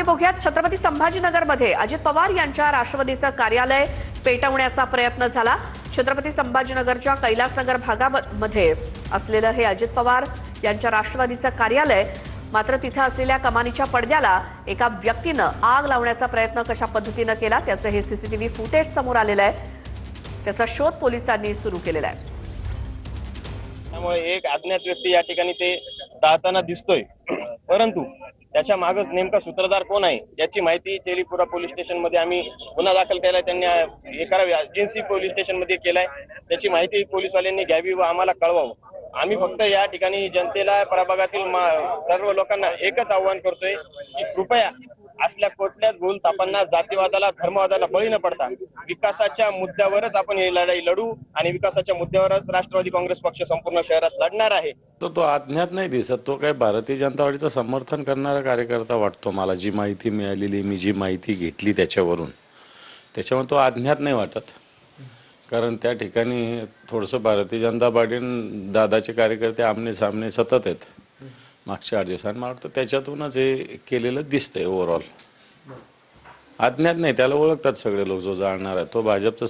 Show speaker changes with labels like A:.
A: बघूयात छत्रपती संभाजीनगरमध्ये अजित पवार यांच्या राष्ट्रवादीचं कार्यालय पेटवण्याचा प्रयत्न झाला। छत्रपती संभाजीनगरच्या कैलासनगर भागामध्ये असलेलं हे अजित पवार यांच्या राष्ट्रवादीचं कार्यालय, मात्र तिथे असलेल्या कमानीच्या पडद्याला एका व्यक्तीनं आग लावण्याचा प्रयत्न कशा पद्धतीने केला त्याचं हे सीसीटीव्ही फुटेज समोर आलेलं आहे। त्याचा शोध पोलिसांनी सुरू केलेला आहे।
B: त्यामुळे एक अज्ञात व्यक्ती या ठिकाणी ते जाताना दिसतोय, परंतु त्याच्या मागे नेमका सूत्रधार कोण आहे याची माहिती तेलीपुरा पोलीस स्टेशन मध्ये आम्ही गुन्हा दाखल केलाय। त्यांनी एका एजन्सी पोलीस स्टेशन मध्ये केलाय। त्याची माहिती पोलीसवाल्यांनी घ्यावी व आम्हाला कळवावं। आम्ही फक्त या ठिकाणी जनतेला, प्रभागातील सर्व लोकांना एकच आव्हान करतोय की कृपया असल्या कुठल्याच भूलथापांना, जातीवादाला, धर्मवादाला बळी न पडता विकासाच्या मुद्द्यावरच आपण ही लढाई लढू आणि विकासाच्या मुद्द्यावरच राष्ट्रवादी काँग्रेस पक्ष संपूर्ण शहरात लढणार आहे।
C: तो अज्ञात नाही दिसत, तो काय भारतीय जनता पार्टीचं समर्थन करणारा कार्यकर्ता वाटतो मला। जी माहिती मिळालेली, मी जी माहिती घेतली त्याच्यामुळे तो अज्ञात नाही वाटत, कारण त्या ठिकाणी थोडंसं भारतीय जनता पार्टी दादाचे कार्यकर्ते आमने सामने सतत आहेत मागच्या 8 दिवसांनी। मला वाटतं त्याच्यातूनच हे केलेलं दिसतंय। ओव्हरऑल अज्ञात नाही, त्याला ओळखतात सगळे लोक। जो जाणणार आहे तो भाजपचा